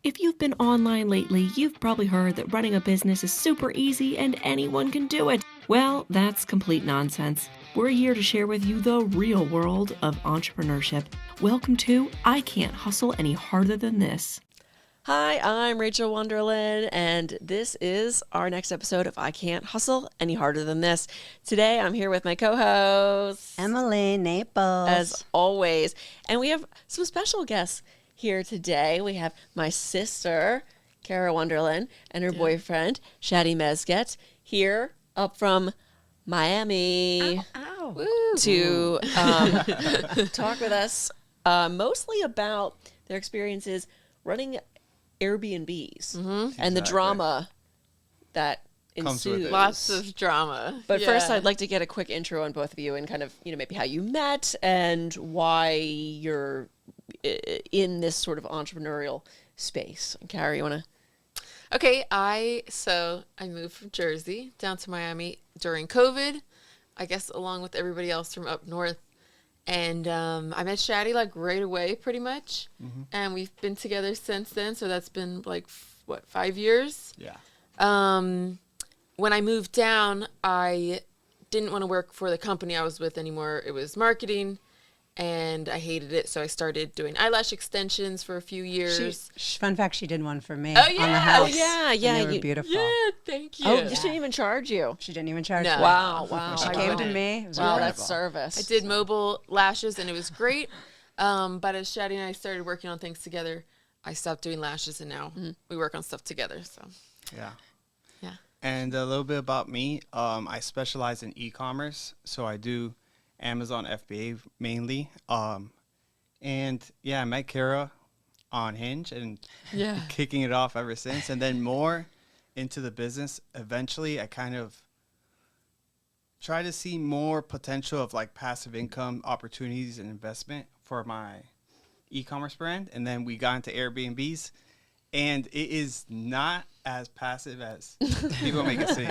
If you've been online lately, you've probably heard that running a business is super easy and anyone can do it. Well, that's complete nonsense. We're here to share with you the real world of entrepreneurship. Welcome to I Can't Hustle Any Harder Than This. Hi, I'm Rachael Wonderlin, and this is our next episode of I Can't Hustle Any Harder Than This. Today, I'm here with my co-host, Emily Naples. as always, and we have some special guests here today. We have my sister, Kara Wonderlin, and her boyfriend, Shadi Mezget, here up from Miami to talk with us mostly about their experiences running Airbnbs and the drama that ensues. Lots of drama. But first, I'd like to get a quick intro on both of you and kind of, maybe how you met and why you're in this sort of entrepreneurial space. Carrie, you want to? Okay, I moved from Jersey down to Miami during COVID, I guess along with everybody else from up north. And I met Shadi like right away pretty much. Mm-hmm. And we've been together since then. So that's been like, 5 years? Yeah. When I moved down, I didn't want to work for the company I was with anymore. It was marketing. And I hated it, so I started doing eyelash extensions for a few years. Fun fact, she did one for me Oh, yeah. on the house. Oh, yeah. And they were beautiful. Yeah, thank you. Oh, she didn't even charge you. She didn't even charge No. me. Wow. She I came love to it. me. It was Wow, incredible. that's service. I did mobile lashes, and it was great. But as Shadi and I started working on things together, I stopped doing lashes, and now we work on stuff together. So, Yeah. yeah. And a little bit about me. I specialize in e-commerce, so I do Amazon FBA mainly. And yeah, I met Kara on Hinge and kicking it off ever since. And then more into the business. Eventually, I kind of try to see more potential of like passive income opportunities and investment for my e-commerce brand. And then we got into Airbnbs. And it is not as passive as people make it seem.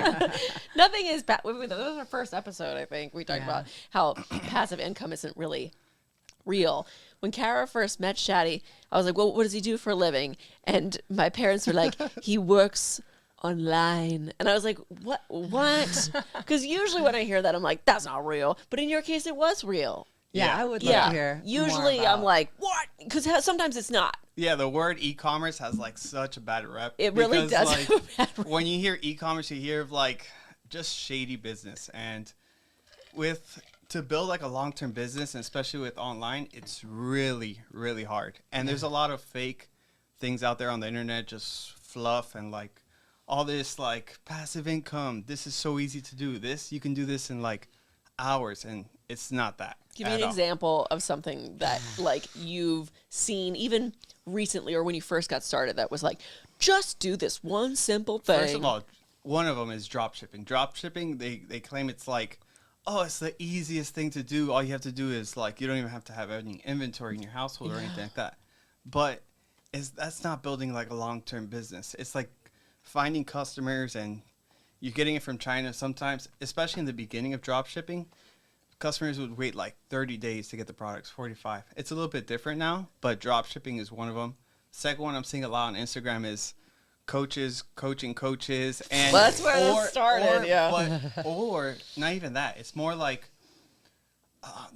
Nothing is bad. That was our first episode, I think. We talked about how passive income isn't really real. When Kara first met Shadi, I was like, well, what does he do for a living? And my parents were like, he works online. And I was like, what? Because usually when I hear that, I'm like, that's not real. But in your case, it was real. Yeah, I would love to hear Usually more about. I'm like, what? Because sometimes it's not. Yeah, the word e-commerce has like such a bad rep. It really because, does like, have a bad rep. when you hear e-commerce, you hear of like just shady business. And to build like a long-term business, and especially with online, it's really, really hard. And there's a lot of fake things out there on the internet, just fluff and like all this like passive income. This is so easy to do. You can do this in like hours, and it's not that. Give me an example of something that like you've seen even recently or when you first got started that was like, just do this one simple thing. First of all, one of them is drop shipping. Drop shipping, they claim it's like, oh, it's the easiest thing to do. All you have to do is like, you don't even have to have any inventory in your household or anything like that. But that's not building like a long-term business. It's like finding customers, and you're getting it from China sometimes, especially in the beginning of drop shipping. Customers would wait like 30 days to get the products, 45. It's a little bit different now, but drop shipping is one of them. Second one I'm seeing a lot on Instagram is coaches coaching coaches, and Well, that's where it started, or not even that. It's more like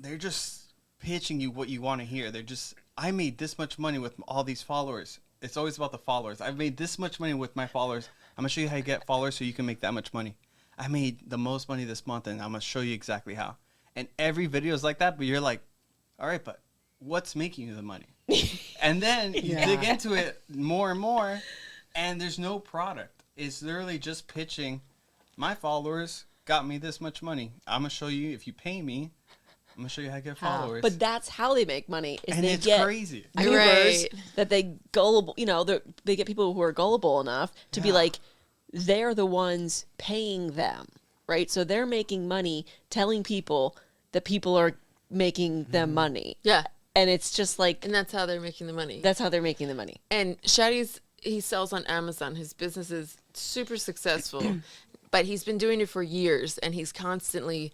they're just pitching you what you want to hear. They're just, I made this much money with all these followers. It's always about the followers. I've made this much money with my followers. I'm gonna show you how you get followers so you can make that much money. I made the most money this month, and I'm gonna show you exactly how. And every video is like that, but you're like, all right, but what's making you the money? And then you dig into it more and more, and there's no product. It's literally just pitching, my followers got me this much money. I'm going to show you, if you pay me, I'm going to show you how to get followers. But that's how they make money. Is and they it's get crazy. viewers that they gullible, they get people who are gullible enough to be like, they're the ones paying them, right? So they're making money telling people that people are making them money. Yeah. And it's just like, And that's how they're making the money. that's how they're making the money. And he sells on Amazon. His business is super successful, but he's been doing it for years, and he's constantly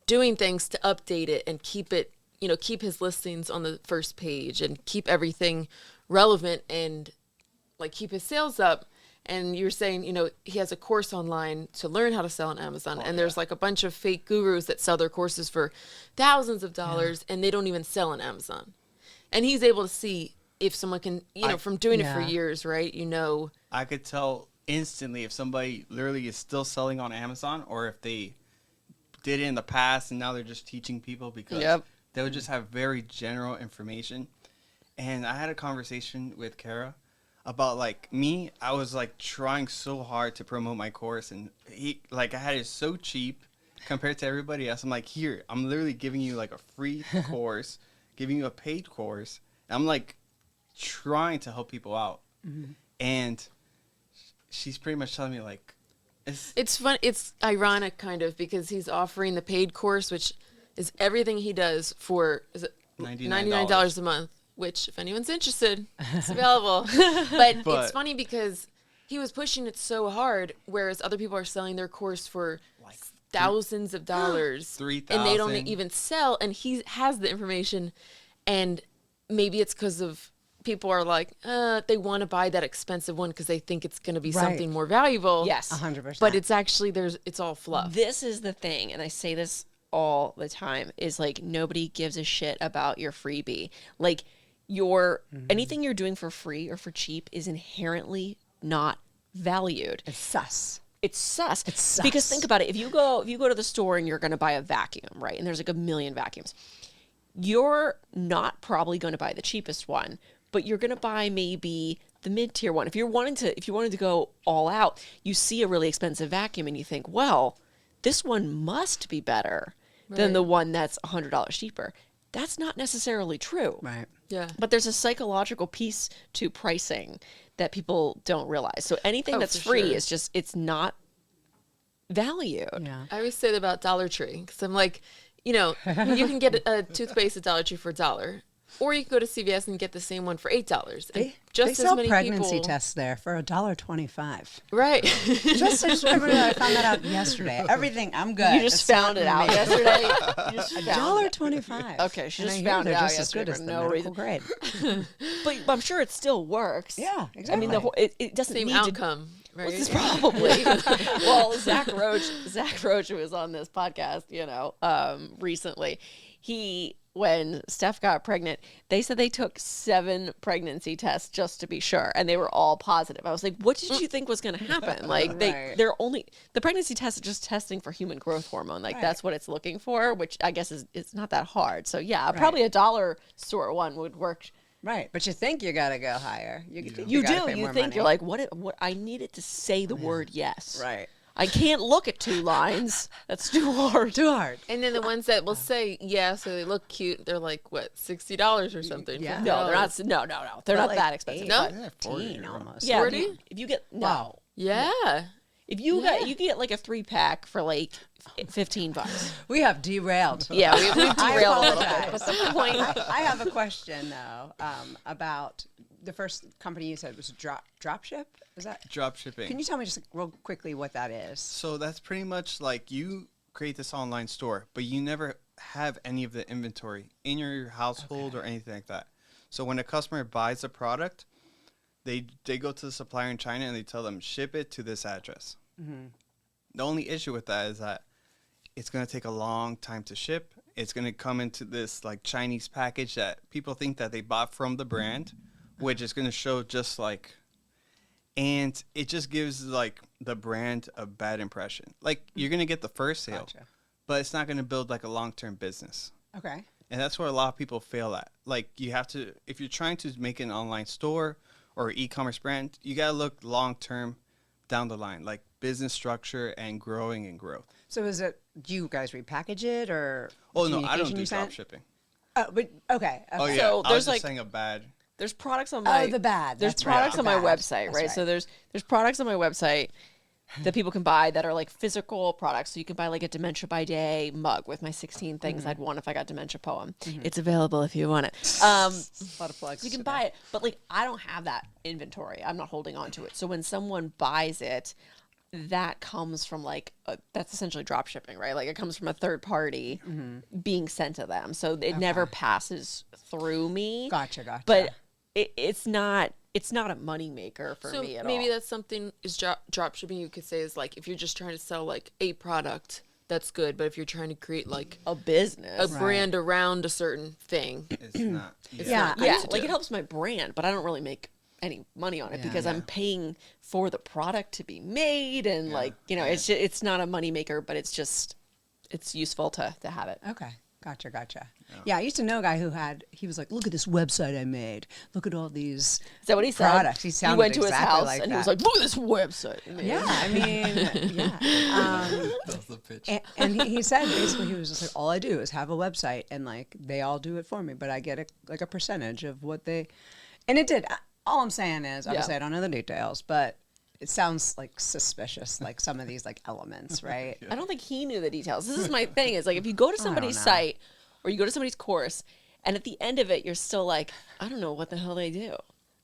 doing things to update it and keep it, keep his listings on the first page and keep everything relevant. And like keep his sales up. And you're saying, he has a course online to learn how to sell on Amazon. And there's like a bunch of fake gurus that sell their courses for thousands of dollars and they don't even sell on Amazon. And he's able to see if someone can, from doing it for years, right? I could tell instantly if somebody literally is still selling on Amazon or if they did it in the past and now they're just teaching people because they would just have very general information. And I had a conversation with Kara about like me. I was like trying so hard to promote my course and I had it so cheap compared to everybody else. I'm like, here, I'm literally giving you like a free course, giving you a paid course. I'm like trying to help people out. And she's pretty much telling me like, it's fun. It's ironic kind of because he's offering the paid course, which is everything he does for, is it $99 a month? Which, if anyone's interested, it's available. But it's funny because he was pushing it so hard, whereas other people are selling their course for like thousands of dollars. $3,000. And they don't even sell. And he has the information. And maybe it's because of people are like, they want to buy that expensive one because they think it's going to be something more valuable. Yes. 100%. But it's actually, it's all fluff. This is the thing, and I say this all the time, is like nobody gives a shit about your freebie. Like, anything you're doing for free or for cheap is inherently not valued. It's sus. It's sus. Because think about it. If you go to the store and you're going to buy a vacuum, right? And there's like a million vacuums. You're not probably going to buy the cheapest one, but you're going to buy maybe the mid-tier one. If you wanted to go all out, you see a really expensive vacuum and you think, well, this one must be better than the one that's $100 cheaper. That's not necessarily true. Right. Yeah. But there's a psychological piece to pricing that people don't realize. So anything that's free is just, it's not valued. Yeah. I always say that about Dollar Tree because I'm like, you can get a toothpaste at Dollar Tree for $1. Or you can go to CVS and get the same one for $8. And They sell pregnancy tests there for $1.25. Right. Just remember that I found that out yesterday. Everything, I'm good. You just found it out yesterday. $1.25. Okay, she just found it out just as good yesterday as for no the reason. grade. But I'm sure it still works. Yeah, exactly. I mean, it doesn't Same need outcome. Right? Well, this probably. Well, Zach Roach, who was on this podcast, recently, when Steph got pregnant, they said they took 7 pregnancy tests just to be sure, and they were all positive. I was like, what did you think was going to happen? Like, the pregnancy test is just testing for human growth hormone. Like, that's what it's looking for, which I guess it's not that hard. So, yeah, probably a dollar store one would work. Right, but you think you got to go higher. You do. You think you're like, what? I needed to say the word yes. Right. I can't look at 2 lines. That's too hard. Too hard. And then the ones that will say so they look cute. They're like what, $60 or something? Yeah. No, they're not. No, they're not like that expensive. No? Yeah, 15 almost. Yeah, 40? if you get Wow. Yeah. if you get like a 3-pack for like $15. We have derailed. Yeah, we've I derailed a little bit. apologize. But the point, I have a question though about the first company you said was Dropship. Is that drop shipping. Can you tell me just real quickly what that is? So that's pretty much like you create this online store, but you never have any of the inventory in your household or anything like that. So when a customer buys a product, they go to the supplier in China and they tell them, ship it to this address. Mm-hmm. The only issue with that is that it's going to take a long time to ship. It's going to come into this like Chinese package that people think that they bought from the brand, which is going to show just like... And it just gives, like, the brand a bad impression. Like, you're going to get the first sale, but it's not going to build, like, a long-term business. Okay. And that's where a lot of people fail at. Like, you have to, if you're trying to make an online store or e-commerce brand, you got to look long-term down the line, like business structure and growing and growth. So do you guys repackage it or? Oh, no, I don't do drop shipping. Oh, but okay. Oh, yeah. So I was just saying a bad... There's products on my That's products right. on my Bad. website, That's right? So there's products on my website that people can buy that are like physical products. So you can buy like a Dementia by Day mug with my 16 things I'd want if I got dementia poem. It's available if you want it. A lot of plugs. You can buy it, but like I don't have that inventory. I'm not holding on to it. So when someone buys it, that comes from like that's essentially drop shipping, right? Like it comes from a third party being sent to them. So it never passes through me. Gotcha. But it's not it's not a money maker for So me at maybe all. that's something is drop shipping you could say is like if you're just trying to sell like a product, that's good. But if you're trying to create like A business. a brand around a certain thing, It's not. it's Yeah, not good Yeah, to like do. it helps my brand, but I don't really make any money on it because I'm paying for the product to be made, and like it's not a money maker, but it's useful to have it. Okay. Gotcha. Yeah, I used to know a guy he was like, look at this website I made. Look at all these Is that what he said? products. He He sounded went to his exactly house like and he was that. like, "Look at this website." Yeah, I mean, yeah. That was the pitch. And he said basically he was just like, all I do is have a website, and like they all do it for me, but I get a percentage of what they, and it did. All I'm saying is, obviously, I don't know the details, but it sounds like suspicious, like some of these like elements, right? I don't think he knew the details. This is my thing. Is like if you go to somebody's site or you go to somebody's course, and at the end of it, you're still like, I don't know what the hell they do.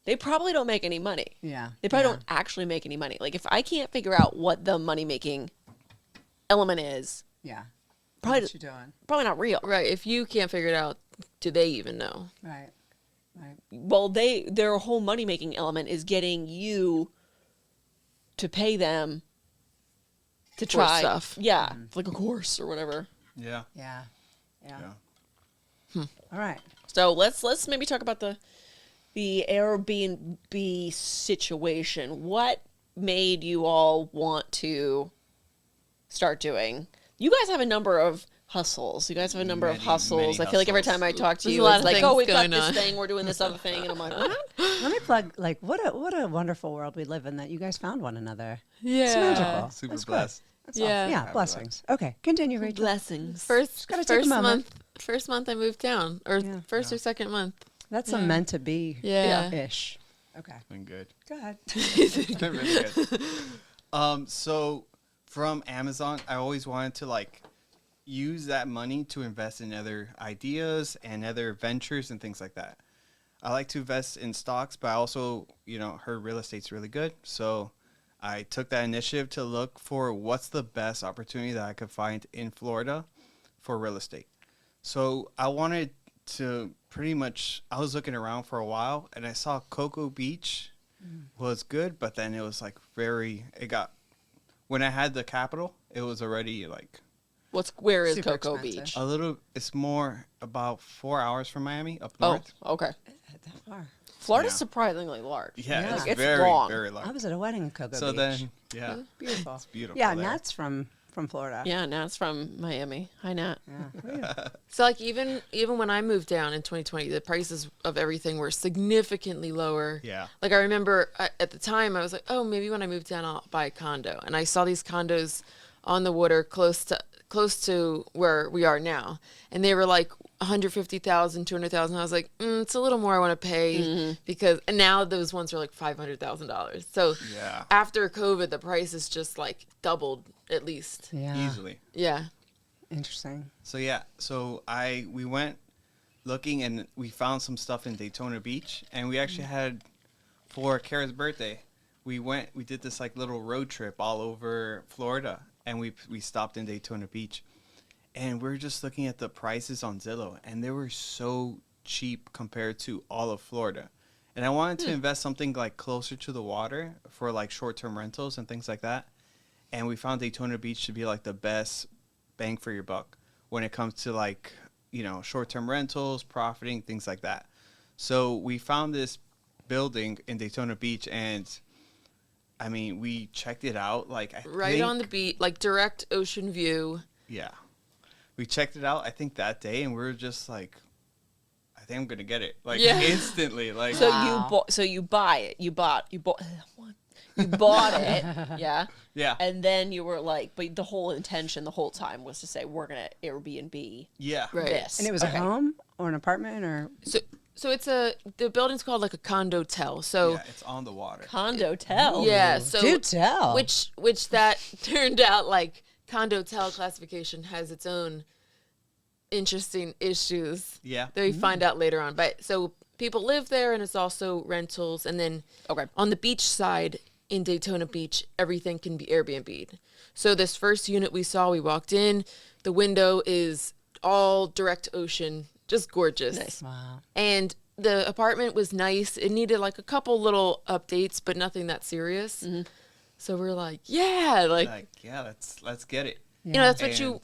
They probably don't make any money. Yeah, They probably don't actually make any money. Like if I can't figure out what the money making element is, Yeah, probably what you doing? probably not real. Right. If you can't figure it out, do they even know? Right. Well, their whole money making element is getting you to pay them to For try stuff. Yeah, like a course or whatever. Yeah. Yeah. All right. So let's maybe talk about the Airbnb situation. What made you all want to start doing? You guys have a number of hustles. You guys have a number of Many, hustles. many I feel like every hustles. time I talk to There's you, a lot it's of like, oh, things we've got going this on. thing, we're doing this other thing, and I'm like, what? Let me plug. Like, what a wonderful world we live in that you guys found one another. Yeah. It's magical. Super That's good. blessed. That's all. Yeah. Yeah. Blessings. Okay. Continue, Rachel. Blessings. gotta take a moment. First month I moved down, or first or second month. That's a meant to be. Yeah. Ish. Okay. Been good. Go ahead. It's been really good. So from Amazon, I always wanted to like use that money to invest in other ideas and other ventures and things like that. I like to invest in stocks, but I also, heard real estate's really good. So I took that initiative to look for what's the best opportunity that I could find in Florida for real estate. So I wanted to I was looking around for a while and I saw Cocoa Beach was good, but then it was like when I had the capital, it was already like Where is Super Cocoa expensive. Beach? it's more about 4 hours from Miami up Oh, north. okay. That far. Florida's Yeah. surprisingly large. Yeah, Yeah. it's very, long. very large. I was at a wedding in Cocoa So Beach. then, yeah, Beautiful. it's beautiful. Yeah, there. Nat's from Florida. Yeah, Nat's from Miami. Hi, Nat. Yeah. So like even when I moved down in 2020, the prices of everything were significantly lower. Yeah. Like I remember at the time I was like, oh, maybe when I move down I'll buy a condo, and I saw these condos on the water close to where we are now, and they were like 150,000, 200,000. I was like, it's a little more I want to pay and now those ones are like $500,000. So Yeah. after COVID, the prices just like doubled at least. Yeah. Easily. Yeah. Interesting. So yeah, we went looking and we found some stuff in Daytona Beach, and we actually had for Kara's birthday, we did this like little road trip all over Florida, and we stopped in Daytona Beach, and we're just looking at the prices on Zillow, and they were so cheap compared to all of Florida. And I wanted to invest something like closer to the water for like short-term rentals and things like that. And we found Daytona Beach to be like the best bang for your buck when it comes to like, short-term rentals, profiting, things like that. So we found this building in Daytona Beach, and I mean, we checked it out like On the beach, like direct ocean view. Yeah. We checked it out, I think that day, and we were just like, I think I'm going to get it. Like instantly. Like So Wow. you buy it. You bought it. Yeah. Yeah. And then you were like, but the whole intention the whole time was to say, we're going to Airbnb Yeah. Right. this. And it was Okay. a home or an apartment or So it's the building's called like a condo-tel. So Yeah, it's on the water. Condo-tel. yeah, so do tell. which that turned out like condo-tel classification has its own interesting issues. Yeah. That we find out later on. But so people live there, and it's also rentals, and then on the beach side in Daytona Beach, everything can be Airbnb'd. So this first unit we saw, we walked in, the window is all direct ocean, just gorgeous. Nice. Wow. And the apartment was nice. It needed like a couple little updates, but nothing that serious. Mm-hmm. So we're like, yeah, Like, yeah, let's get it. you know, that's what And-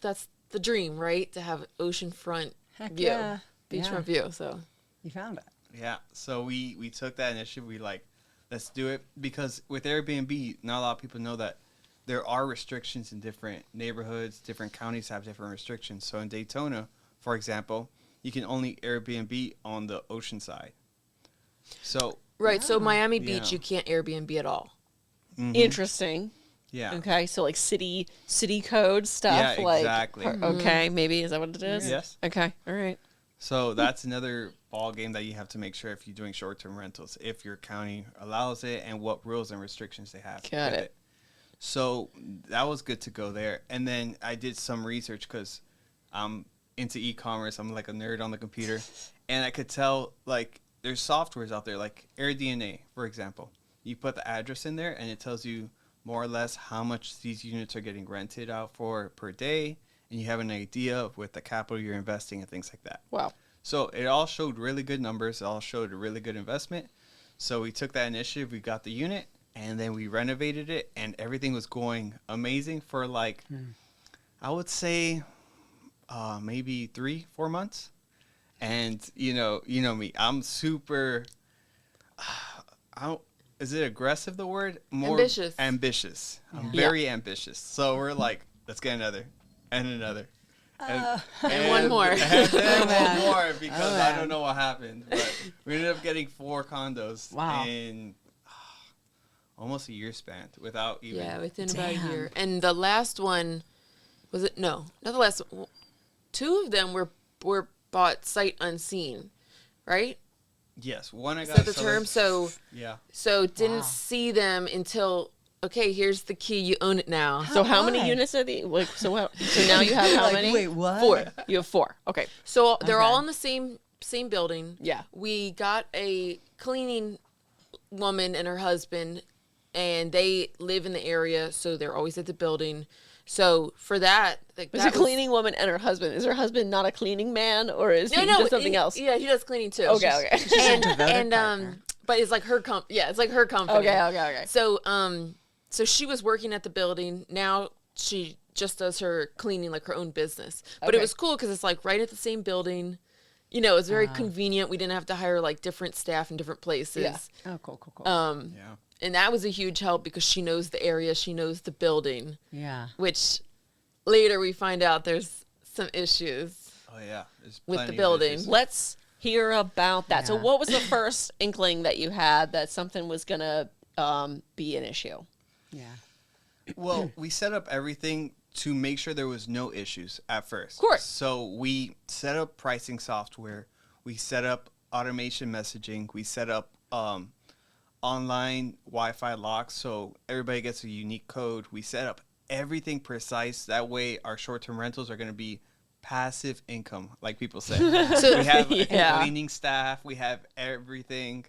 that's the dream, right? To have oceanfront Heck view, yeah. beachfront Yeah. view. So You found it. Yeah, so we took that initiative. We like, let's do it, because with Airbnb, not a lot of people know that there are restrictions in different neighborhoods. Different counties have different restrictions. So in Daytona, for example, you can only Airbnb on the ocean side. So right, so Miami Yeah. Beach, you can't Airbnb at all. Interesting. yeah, Okay, so like city code stuff. Yeah, like, exactly. Okay, maybe is that what it is? Yes. Okay. All right. So that's another ball game that you have to make sure if you're doing short-term rentals, if your county allows it and what rules and restrictions they have. Got with it. So that was good to go there. And then I did some research because I'm into e-commerce. I'm like a nerd on the computer. And I could tell, like, there's softwares out there, like AirDNA, for example. You put the address in there, and it tells you more or less how much these units are getting rented out for per day. And you have an idea of with the capital you're investing and things like that. Wow. So it all showed really good numbers. It all showed a really good investment. So we took that initiative. We got the unit, and then we renovated it, and everything was going amazing for like, I would say, maybe 3-4 months. And you know me. I'm super. Is it aggressive? The word more Ambitious. Ambitious. I'm Yeah. very ambitious. So we're like, let's get another and another. And one more. And then man. one more because Oh, I man. don't know what happened. But we ended up getting 4 condos Wow. in almost a year span without even. Yeah, within about a Damn. year. And the last one, was it? No, not the last one. 2 of them were bought sight unseen, right? Yes, one I Is got. that the term? So Yeah. didn't Wow. see them until, okay, here's the key, you own it now. So how many Why? units are the like? So what? So now you have how Like, many? wait, what? 4. You have 4. Okay. So they're all Okay. in the same building. Yeah. We got a cleaning woman and her husband, and they live in the area, so they're always at the building. So for that, like There's that a cleaning woman and her husband. Is her husband not a cleaning man, or is he does something else? Yeah, he does cleaning too. Okay. Okay. And devoted partner. but it's like her it's like her company. Okay. So so she was working at the building. Now she just does her cleaning, like her own business. But it Okay. was cool because it's like right at the same building. You know, it's very convenient. We didn't have to hire like different staff in different places. Yeah. Oh, cool. Yeah. And that was a huge help because she knows the area, she knows the building, Yeah. which later we find out there's some issues. Oh yeah. There's With the plenty of building. issues. Let's hear about that. So Yeah. what was the first inkling that you had that something was gonna be an issue? Yeah. Well, we set up everything to make sure there was no issues at first. Of course. So we set up pricing software. We set up automation messaging. We set up online Wi-Fi locks so everybody gets a unique code. We set up everything precise. That way our short-term rentals are going to be passive income, like people say. So We have Yeah. a cleaning staff. We have everything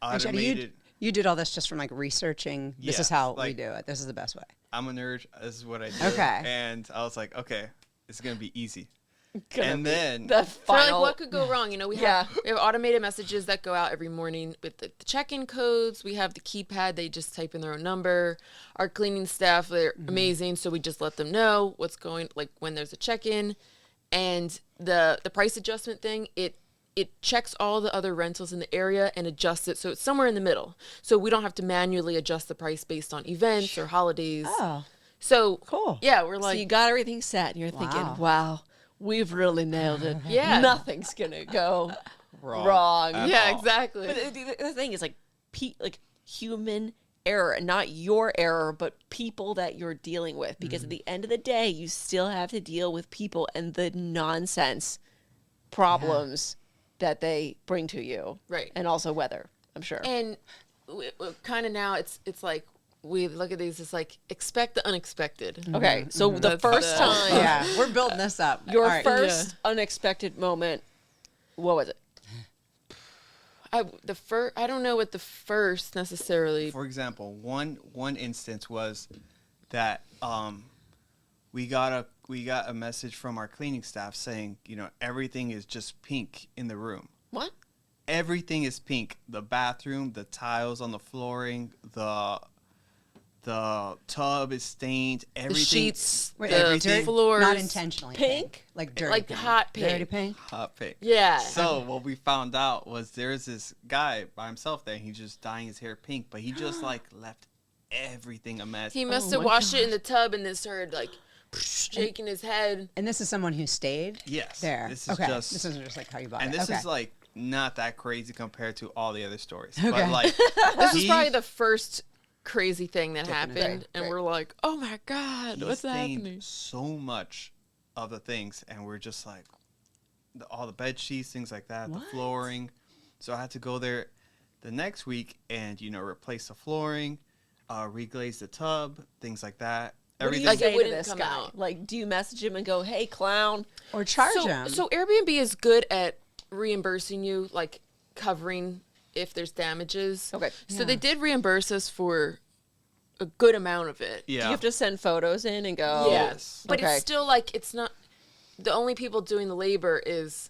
And Shadi, automated. you did all this just from like researching. This Yes, is how we like- do it. This is the best way. I'm a nerd. This is what I do. Okay. And I was like, okay, it's going to be easy. Gonna And be then the So like final. what could go wrong? You know, we have automated messages that go out every morning with the check-in codes. We have the keypad, they just type in their own number. Our cleaning staff, they're amazing, so we just let them know what's going, like when there's a check-in. And the price adjustment thing, it checks all the other rentals in the area and adjusts it so it's somewhere in the middle. So we don't have to manually adjust the price based on events or holidays. Oh, So cool. yeah, we're so like, you got everything set, and you're thinking, "Wow, we've really nailed it. Yeah. Nothing's gonna go wrong. wrong." At yeah, all. exactly. But the thing is, like, like human error, and not your error, but people that you're dealing with. Because at the end of the day, you still have to deal with people and the nonsense problems that they bring to you, Right. And also weather, I'm sure. And kind of now it's like we look at these as like expect the unexpected. Okay, so the That's first the- time, Yeah, we're building this up. your All right. first unexpected moment, what was it? I don't know what the first necessarily. For example, one instance was that we got a message from our cleaning staff saying, everything is just pink in the room. What? everything is pink. The bathroom, the tiles on the flooring, the tub is stained. Everything. The sheets, Wait, the everything. floors. Not intentionally Pink? like dirty Like pink. hot pink. Dirty pink. Hot pink. Yeah. So what we found out was there's this guy by himself there. He's just dyeing his hair pink, but he just like left everything a mess. He must Oh have my washed it in the tub and then started like shaking his head. And this is someone who stayed Yes. there. This is okay. just. This isn't just like how you bought And it. this okay. is like not that crazy compared to all the other stories. Okay. But like This is he- probably the first crazy thing that Different, happened, right, and right. we're like, "Oh my god, he what's stained happening?" so much of the things, and we're just like all the bed sheets, things like that, What? the flooring. So I had to go there the next week and replace the flooring, reglaze the tub, things like that. What do you Everything. Like, it say to wouldn't this come guy? out. Like, do you message him and go, "Hey, clown"? or charge him. So Airbnb is good at reimbursing you, like covering if there's damages. Okay. So they did reimburse us for a good amount of it. Yeah. Do you have to send photos in and go? Yes. But Okay. it's still like it's not the only people doing the labor is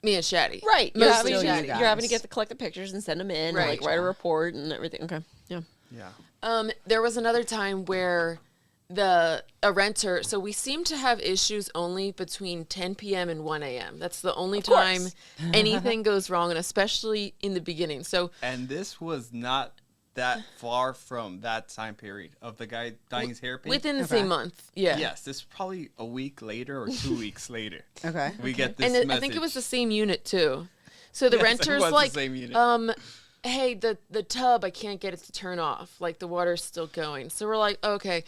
me and Shaddy. Right. You're Mostly having, Shaddy. you're having to get collect the pictures and send them in, Right. and, like write a report and everything. Okay. Yeah. Yeah. There was another time where a renter, so we seem to have issues only between 10 p.m. and 1 a.m. That's the only course. time anything goes wrong, and especially in the beginning. So And this was not that far from that time period of the guy dyeing his hair pink. within the Okay. same month, yeah. Yes, this is probably a week later or 2 weeks later. Okay. We get this And message. I think it was the same unit too. So the Yes, it renter's was the like, same unit. hey, the tub, I can't get it to turn off. Like the water's still going. So we're like, okay,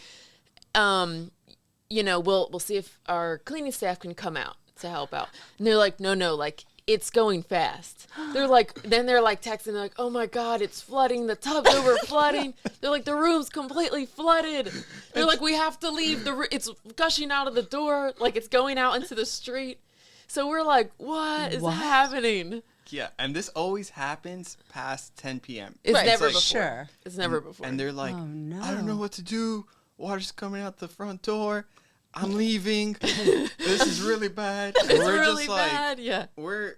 we'll see if our cleaning staff can come out to help out. And they're like, no, like it's going fast. They're like texting, they're like, oh my God, it's flooding. The tub's over flooding. They're like, the room's completely flooded. They're like, we have to leave. It's gushing out of the door. Like it's going out into the street. So we're like, what is happening? Yeah, and this always happens past 10 p.m. It's Right. never It's like- before. Sure. It's never before. And they're like, Oh, no. I don't know what to do. Water's coming out the front door. I'm leaving. This is really bad. And it's we're really just like, bad. Yeah. we're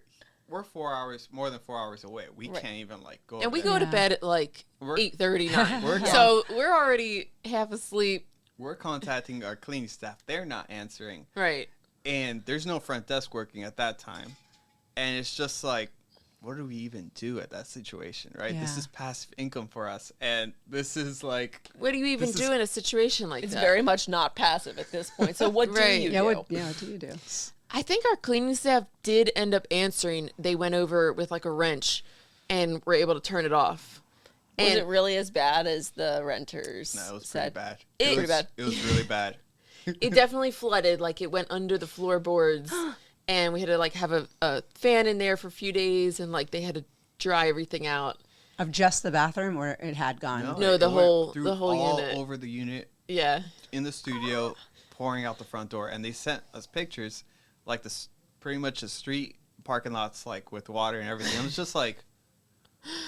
4 hours, more than 4 hours away. We Right. can't even like go. And we there. go to bed at like We're- 8:39. We're So we're already half asleep. We're contacting our cleaning staff. They're not answering, Right. and there's no front desk working at that time. And it's just like, what do we even do at that situation, right? This Yeah. is passive income for us, and this is like, What do you even This do is- in a situation like It's that? very much not passive at this point. So what do Right. you Yeah. do? What do you do? I think our cleaning staff did end up answering. They went over with like a wrench and were able to turn it off. Was And it really as bad as the renters no, it was said? pretty bad. It- was, Pretty bad. It was really bad. it definitely flooded. Like it went under the floorboards, and we had to like have a fan in there for a few days, and like they had to dry everything out. Of just the bathroom, or it had gone? No, the it went whole- through the whole all unit. over the unit Yeah. in the studio, pouring out the front door, and they sent us pictures, like this, pretty much the street parking lots, like with water and everything. I was just like,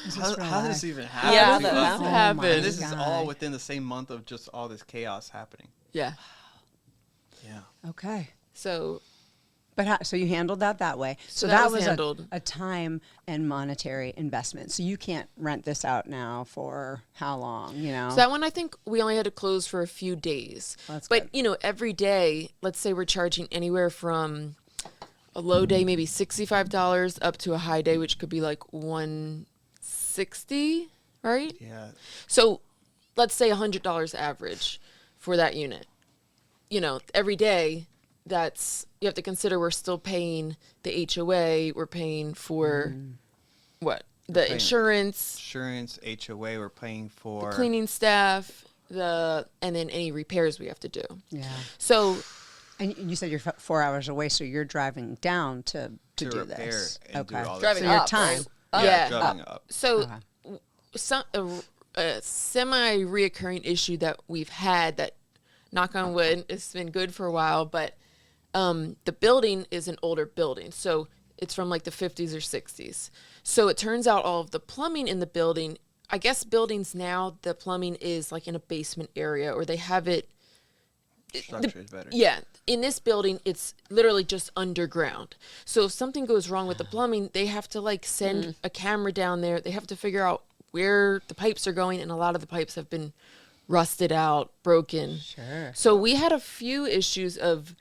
Is this how real did life? this even happen? Yeah, to that us? happened. And this is God. all within the same month of just all this chaos happening. Yeah. Yeah. Okay. So But so you handled that way. So that that was was handled. a time and monetary investment. So you can't rent this out now for how long? So that one, I think we only had to close for a few days. That's but, good. you know, every day, let's say we're charging anywhere from a low day, maybe $65 up to a high day, which could be like $160, right? Yeah. So let's say $100 average for that unit. You know, every day, that's, you have to consider we're still paying the HOA, we're paying for what? The paying insurance, Insurance, HOA, we're paying for. cleaning staff, and then any repairs we have to do. Yeah. So And you said you're 4 hours away, so you're driving down to To do repair this. and do okay. all that. Driving So your up, time. right? Yeah. Driving up. So Okay. some a semi-reoccurring issue that we've had that, knock on wood, it's been good for a while, but the building is an older building, so it's from like the 50s or 60s. So it turns out all of the plumbing in the building, I guess buildings now, the plumbing is like in a basement area, or they have it structure is better. Yeah. In this building, it's literally just underground. So if something goes wrong with the plumbing, they have to like send a camera down there. They have to figure out where the pipes are going. And a lot of the pipes have been rusted out, broken. Sure. So we had a few issues of,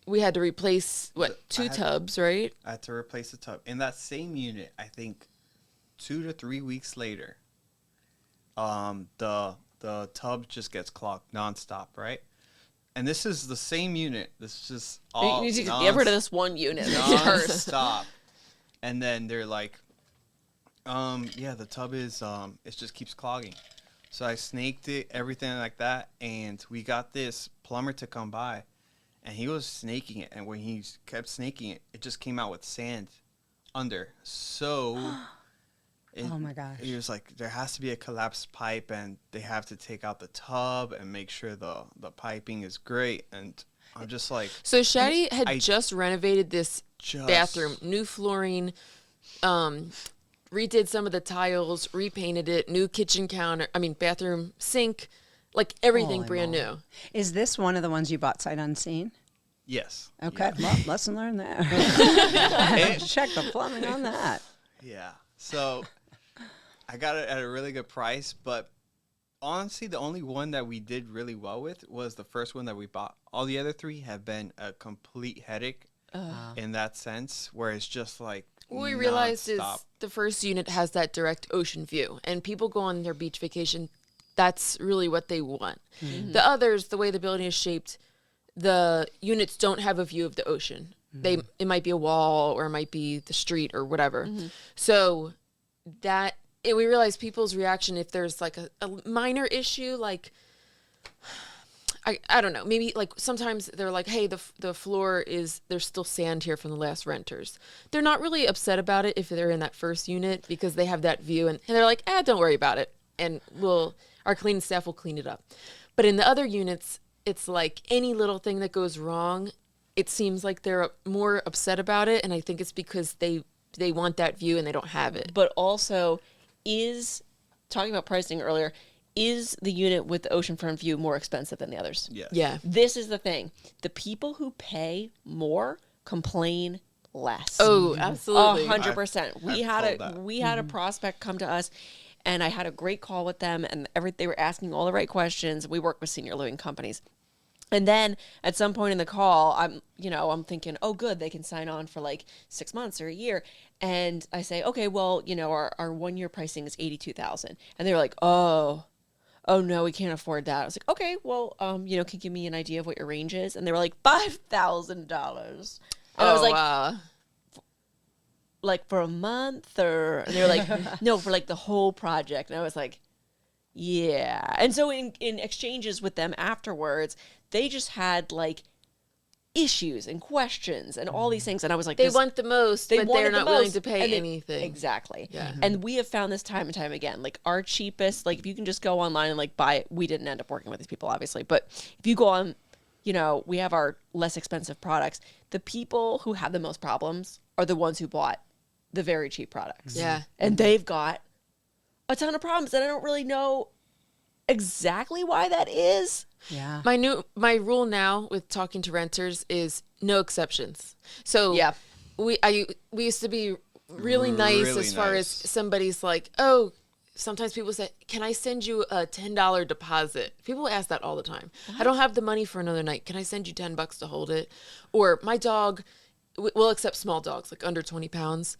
we had to replace, two tubs, right? I had to replace the tub. In that same unit, I think 2 to 3 weeks later, the tub just gets clogged nonstop, right? And this is the same unit. This is just all You need to get rid of this one unit first. nonstop. And then they're like, yeah, the tub is, it just keeps clogging. So I snaked it, everything like that, and we got this plumber to come by, and he was snaking it, and when he kept snaking it, it just came out with sand under. So, Oh my gosh. he was like, there has to be a collapsed pipe, and they have to take out the tub and make sure the piping is great, and I'm just like... So Shadi had just renovated this bathroom, new flooring, redid some of the tiles, repainted it, new kitchen counter, bathroom sink, like everything Holy brand moly. new. Is this one of the ones you bought sight unseen? Yes. Okay, Yeah. well, lesson learned there. Check the plumbing on that. Yeah. So I got it at a really good price, but honestly, the only one that we did really well with was the first one that we bought. All the other three have been a complete headache in that sense, where it's just like What we realized is nonstop. the first unit has that direct ocean view, and people go on their beach vacation. That's really what they want. The others, the way the building is shaped, the units don't have a view of the ocean. It might be a wall, or it might be the street, or whatever. So we realize people's reaction, if there's like a minor issue, like I don't know, maybe like sometimes they're like, hey, the floor there's still sand here from the last renters. They're not really upset about it if they're in that first unit, because they have that view, and they're like, don't worry about it, and our cleaning staff will clean it up. But in the other units, it's like any little thing that goes wrong, it seems like they're more upset about it, and I think it's because they want that view and they don't have it. But also, talking about pricing earlier, is the unit with the oceanfront view more expensive than the others? Yes. Yeah. This is the thing. The people who pay more complain less. Oh, absolutely. 100%. We I've told that. had a prospect come to us, and I had a great call with them, and they were asking all the right questions. We work with senior living companies. And then at some point in the call, I'm thinking, oh, good, they can sign on for like 6 months or a year. And I say, okay, well, our 1 year pricing is $82,000. And they were like, oh no, we can't afford that. I was like, okay, well, can you give me an idea of what your range is? And they were like, $5,000. And I was like, wow. like for a month, and they were like, no, for like the whole project. And I was like, yeah. And so in exchanges with them afterwards, they just had like issues and questions and all these things. And I was like, They want the most, but they're not willing to pay anything. Exactly. Yeah. And we have found this time and time again. Like our cheapest, like if you can just go online and like buy it, we didn't end up working with these people, obviously. But if you go on, we have our less expensive products. The people who have the most problems are the ones who bought the very cheap products. Yeah. And they've got a ton of problems. And I don't really know exactly why that is. Yeah. My rule now with talking to renters is no exceptions. So Yeah. we used to be really nice Really as far as nice. somebody's like, oh, sometimes people say, can I send you a $10 deposit? People ask that all the time. I don't have the money for another night. Can I send you $10 to hold it? Or my dog, we'll accept small dogs, like under 20 pounds.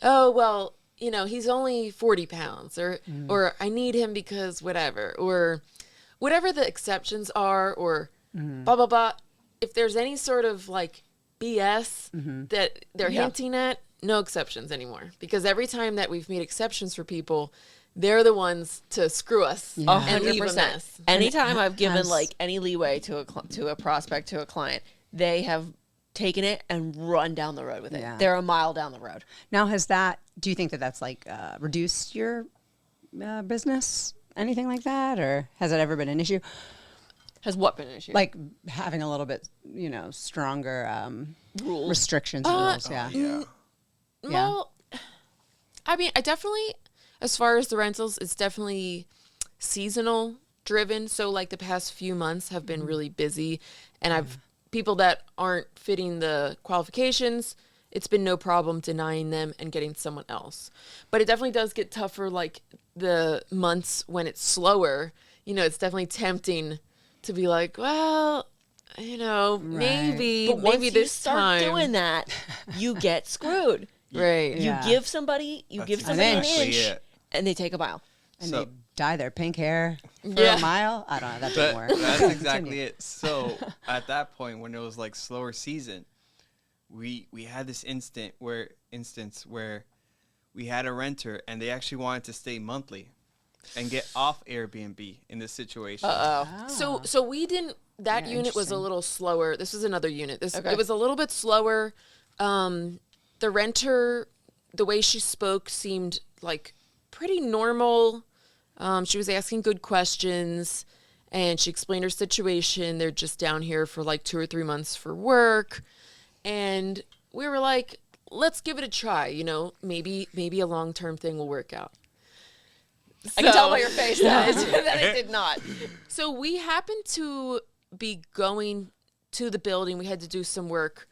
Oh, well, he's only 40 pounds, or I need him because whatever, or whatever the exceptions are, or blah, blah, blah. If there's any sort of like BS that they're hinting at, no exceptions anymore. Because every time that we've made exceptions for people, they're the ones to screw us and leave a 100%. mess. Anytime I've given like any leeway to a prospect, to a client, they have taken it and run down the road with it. Yeah. They're a mile down the road. Now, do you think that that's like reduced your business? Anything like that? Or has it ever been an issue? Has what been an issue? Like having a little bit, stronger rules. restrictions and rules. Yeah. Yeah. Well, I mean, I definitely, as far as the rentals, it's definitely seasonal. driven. So like the past few months have been really busy, and I've people that aren't fitting the qualifications, it's been no problem denying them and getting someone else. But it definitely does get tougher like the months when it's slower. You know, it's definitely tempting to be like, well, you know, maybe But once maybe you this start time. doing that, you get screwed. Right. You Yeah. give somebody, That's an exactly inch, it. and they take a mile. And So- they dye their pink hair for Yeah. a mile. I don't know. That didn't work. That's exactly Continue. it. So at that point, when it was like slower season, we had this instance where we had a renter and they actually wanted to stay monthly and get off Airbnb in this situation. So we didn't. That Yeah, unit was a interesting. little slower. This was another unit. Okay. It was a little bit slower. The renter, the way she spoke seemed like pretty normal. She was asking good questions, and she explained her situation. They're just down here for like 2 or 3 months for work, and we were like, let's give it a try. You know, maybe a long-term thing will work out. I can tell by So- your face that it did not. So we happened to be going to the building. We had to do some work.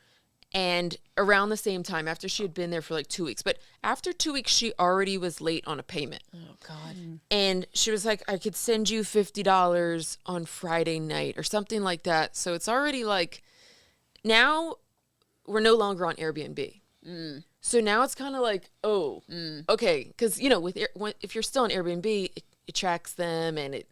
And around the same time, after she had been there for like 2 weeks, but after 2 weeks, she already was late on a payment. Oh, God. And she was like, I could send you $50 on Friday night or something like that. So it's already like, now we're no longer on Airbnb. So now it's kind of like, oh, okay. Because, you know, if you're still on Airbnb, it tracks them and it,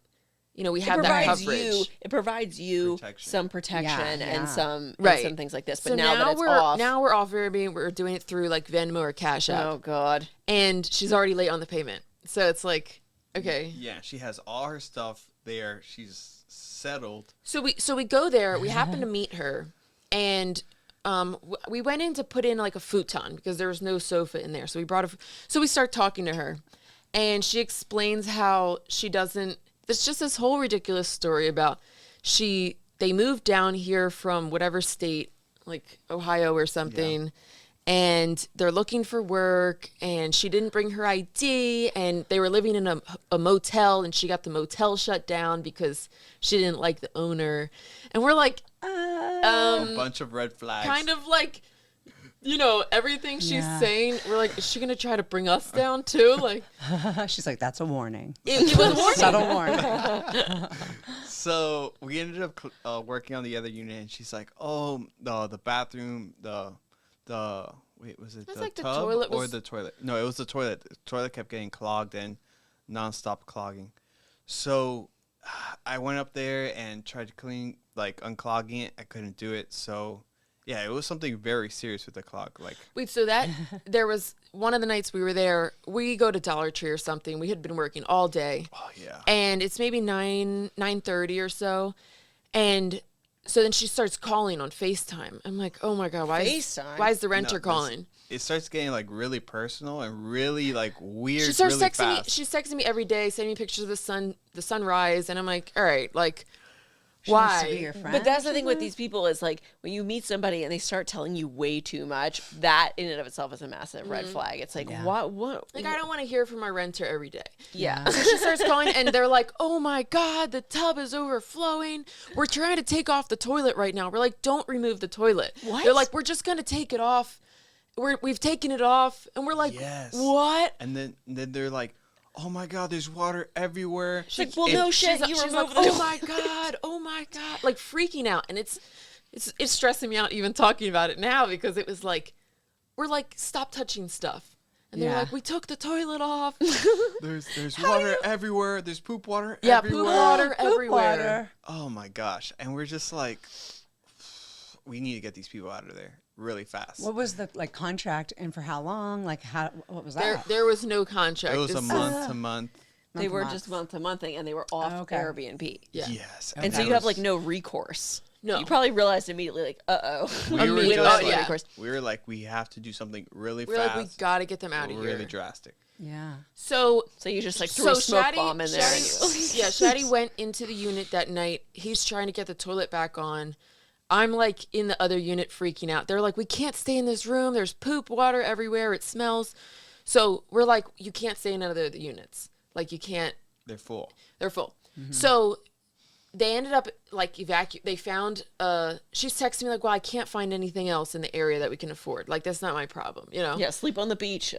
you know, we have that coverage. It provides you Protection. some protection Yeah. and some Right. and some things like this. But So now that it's we're off, now we're off Airbnb. We're doing it through like Venmo or Cash App, oh God, and she's already late on the payment. So it's like, okay. Yeah, she has all her stuff there. She's settled. So we go there. We happen to meet her, and we went in to put in like a futon because there was no sofa in there. So we brought so we start talking to her, and she explains how she doesn't. It's just this whole ridiculous story about they moved down here from whatever state, like Ohio or something, and they're looking for work, and she didn't bring her ID, and they were living in a motel, and she got the motel shut down because she didn't like the owner. And we're like, A bunch of red flags. kind of like, you know, everything she's Yeah. saying, we're like, is she gonna try to bring us down too? Like, She's like, that's a warning. it was warning. Subtle warning. So we ended up working on the other unit, and she's like, "Oh, the bathroom, the wait, was it It's the like the tub toilet or was- the toilet? No, it was the toilet. The toilet kept getting clogged and nonstop clogging. So I went up there and tried to clean, like unclogging it. I couldn't do it. So yeah, it was something very serious with the clog. Like, Wait, so that there was one of the nights we were there. We go to Dollar Tree or something. We had been working all day. oh yeah, And it's maybe 9:30 or so, and so then she starts calling on FaceTime. I'm like, oh my God, why FaceTime? why is the renter No, this- calling? it starts getting like really personal and really like weird. She starts really texting me. fast. She's texting me every day, sending me pictures of the sunrise, and I'm like, all right, like, She wants to be why? your friend But that's the or thing with something? these people is like when you meet somebody and they start telling you way too much, that in and of itself is a massive red flag. It's like, Yeah. what? Like, I don't want to hear from my renter every day. Yeah. So she starts calling, and they're like, oh my God, the tub is overflowing. We're trying to take off the toilet right now. We're like, don't remove the toilet. What? They're like, we're just going to take it off. We've taken it off. And we're like, Yes. what? And then they're like, "Oh my God, there's water everywhere." It's like, well, It- no shit, She's, you she's removed like, the oh my God, oh my God. Like freaking out. And it's stressing me out even talking about it now because it was like, we're like, stop touching stuff. And they're Yeah. like, we took the toilet off. There's water everywhere. There's poop water Yeah, everywhere. poop water Poop everywhere. water. Oh my gosh. And we're just like, we need to get these people out of there really fast. What was the like contract and for how long? Like what was There, that? there was no contract. It was a This is- month to month. They Month were to just month. month to month, and they were off Okay. Airbnb. Yeah. Yes. And so that you have was- like no recourse. No. You probably realized immediately, like, uh-oh. We were We just lost like, our recourse. we were like, we have to do something really We're fast. like, we gotta get them out of really here. drastic. Yeah. So, So you just like threw a smoke bomb in there. and you- Shaddy went into the unit that night. He's trying to get the toilet back on. I'm like in the other unit freaking out. They're like, we can't stay in this room. There's poop water everywhere. It smells. So we're like, you can't stay in other units. Like you can't. They're full. They're full. So they ended up like they found she's texting me like, well, I can't find anything else in the area that we can afford. Like, that's not my problem, you know? Yeah, sleep on the beach.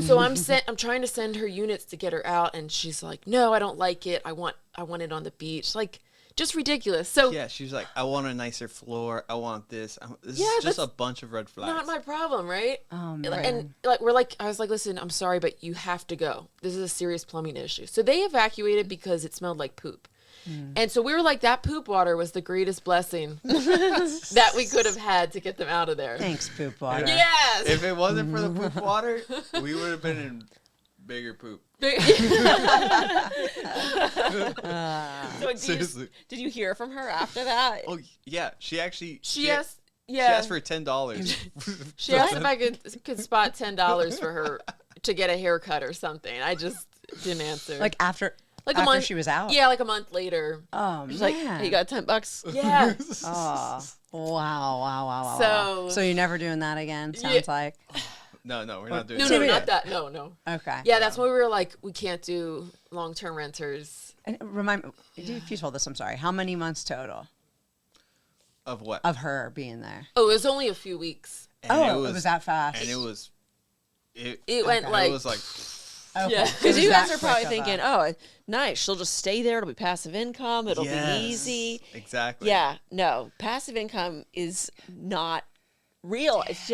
So I'm trying to send her units to get her out, and she's like, no, I don't like it. I want it on the beach. Like, just ridiculous. So Yeah, she was like, I want a nicer floor. I want this. This is just a bunch of red flags. not my problem, right? Oh, man. And I was like, listen, I'm sorry, but you have to go. This is a serious plumbing issue. So they evacuated because it smelled like poop. And so we were like, that poop water was the greatest blessing that we could have had to get them out of there. Thanks, poop water. Yes. If it wasn't for the poop water, we would have been in bigger poop. So Seriously. did you hear from her after that? Oh yeah, she actually She asked, she asked for $10. She asked if I could spot $10 for her to get a haircut or something. I just didn't answer. Like after a month she was out. Yeah, like a month later. Oh, She's man. like, hey, you got $10? Yeah. Oh, wow. So- So you're never doing that again, sounds Yeah. like. No, we're not doing No, that. not that. No. Okay. Yeah, that's why we were like, we can't do long-term renters. And remind me, if you told this, I'm sorry. How many months total Of what? of her being there? Oh, it was only a few weeks. And it was that fast. And it was. It went it like- was like. Okay. Yeah. It Because was you guys that are probably quick of a- thinking, oh, nice. She'll just stay there. It'll be passive income. It'll Yes, be easy. Exactly. Yeah, no. Passive income is not real. It's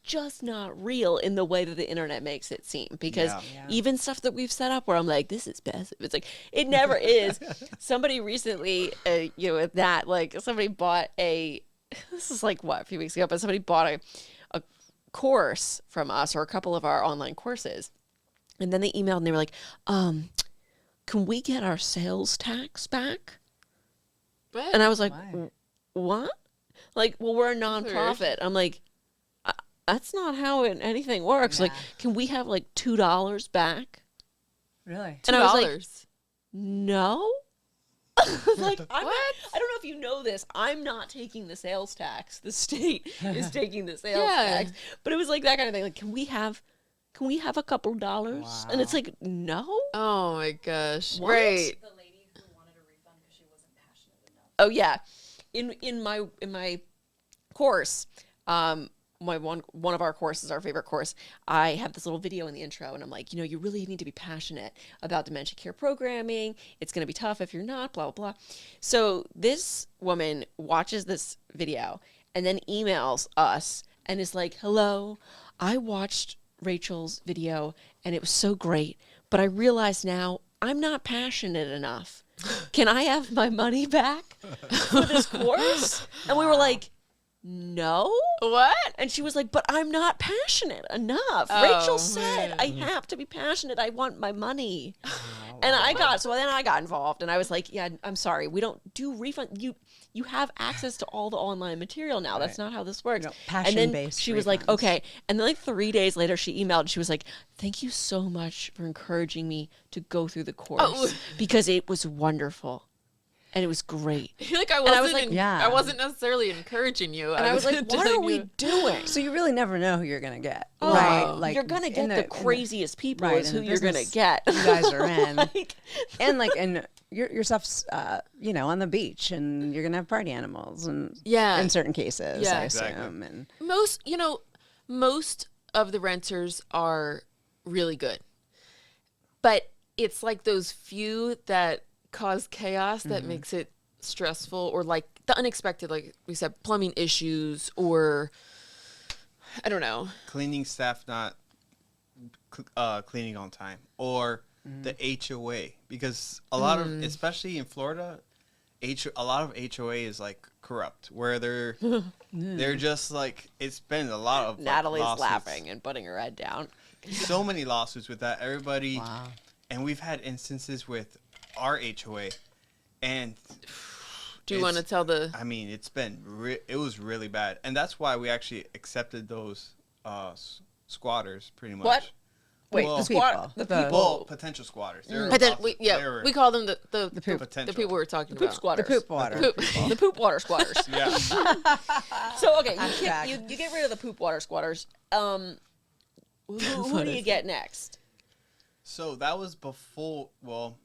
just not real in the way that the internet makes it seem. Because Yeah. even stuff that we've set up where I'm like, this is passive. It's like, it never is. Somebody recently, somebody bought this is like what, a few weeks ago, but somebody bought a course from us, or a couple of our online courses. And then they emailed and they were like, can we get our sales tax back? What? And I was like, Why? what? Like, well, we're a nonprofit. I'm like, that's not how anything works. Like, Yeah. can we have like $2 back? Really? And I was like, $2. no. Like, I don't know if you know this. I'm not taking the sales tax. The state is taking the sales Yeah. tax. But it was like that kind of thing. Like, can we have a couple dollars? Wow. And it's like, no. Oh my gosh. What? Right. The lady who wanted a refund because she wasn't passionate enough. Oh yeah, in my course, one of our courses, our favorite course, I have this little video in the intro, and I'm like, you really need to be passionate about dementia care programming. It's going to be tough if you're not. Blah blah blah. So this woman watches this video and then emails us and is like, "Hello, I watched Rachel's video and it was so great, but I realize now I'm not passionate enough. Can I have my money back for this course?" And we were like, no. What? And she was like, but I'm not passionate enough. Oh, Rachel said, man. I have to be passionate. I want my money. And so then I got involved and I was like, yeah, I'm sorry. We don't do refund. You have access to all the online material now. That's not how this works. No, and then passion-based she was like, refunds. okay. And then like 3 days later, she emailed and she was like, thank you so much for encouraging me to go through the course Oh. because it was wonderful. And it was great. Like I was wasn't. like, yeah. I wasn't necessarily encouraging you. And I was like, what are we doing? So you really never know who you're gonna get, Oh, right? Like you're gonna get in the craziest people right, is in who the you're gonna business get. you guys are in. Like, and your stuff's on the beach, and you're gonna have party animals, and Yeah. in certain cases, Yeah. I Exactly. assume, and most of the renters are really good, but it's like those few that cause chaos that makes it stressful, or like the unexpected, like we said, plumbing issues, or I don't know. Cleaning staff not cleaning on time, or the HOA, because a lot of, especially in Florida, a lot of HOA is like corrupt, where they're just like, it's been a lot of like, Natalie's lawsuits. laughing and putting her head down. So many lawsuits with that. Everybody, wow. and we've had instances with our HOA, and Do you want to tell the? I mean, it's been it was really bad, and that's why we actually accepted those squatters pretty much. What? Wait, Well, the squad, people. the The- people, Well, potential squatters. But then we call them the poop. the people we're talking the poop about. squatters, The poop water. Poop. the poop water squatters. Yeah. So okay, Hashtag. you get rid of the poop water squatters. Who do you get next? So that was before. Well,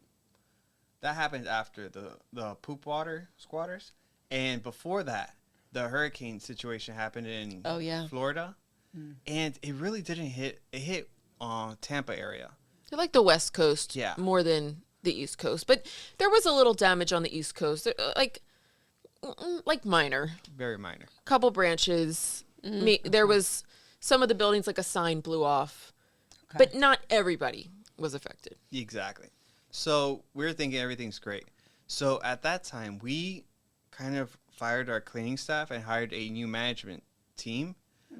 that happened after the poop water squatters, and before that, the hurricane situation happened in Florida, and it really didn't hit. It hit Tampa area. They're like the West Coast, Yeah. more than the East Coast, but there was a little damage on the East Coast, like minor, Very minor. couple branches. There was some of the buildings, like a sign blew off, but not everybody was affected. Exactly. So we were thinking everything's great. So at that time, we kind of fired our cleaning staff and hired a new management team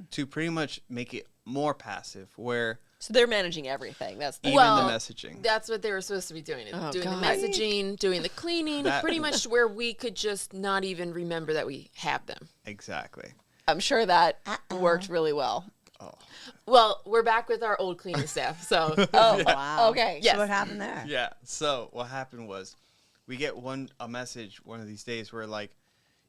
to pretty much make it more passive, where So they're managing everything. That's the even the messaging. That's what they were supposed to be doing. Doing God. the messaging, doing the cleaning, That- pretty much where we could just not even remember that we have them. Exactly. I'm sure that worked really well. Well, we're back with our old cleaning staff, so Oh, Wow. okay. Yes. So what happened there? Yeah. So what happened was, we get a message one of these days where like,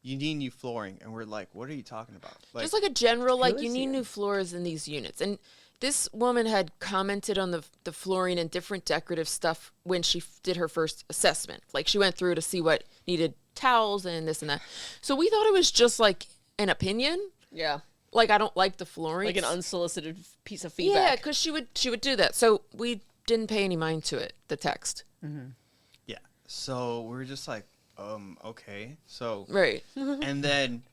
you need new flooring, and we're like, what are you talking about? just like a general, like, you is need here? new floors in these units. And this woman had commented on the flooring and different decorative stuff when she did her first assessment. Like, she went through to see what needed towels and this and that. So we thought it was just like an opinion. Yeah. Like, I don't like the flooring. Like an unsolicited piece of Yeah, feedback. because she would do that. So we didn't pay any mind to it, the text. Yeah. So we were just like, okay. So Right. and then,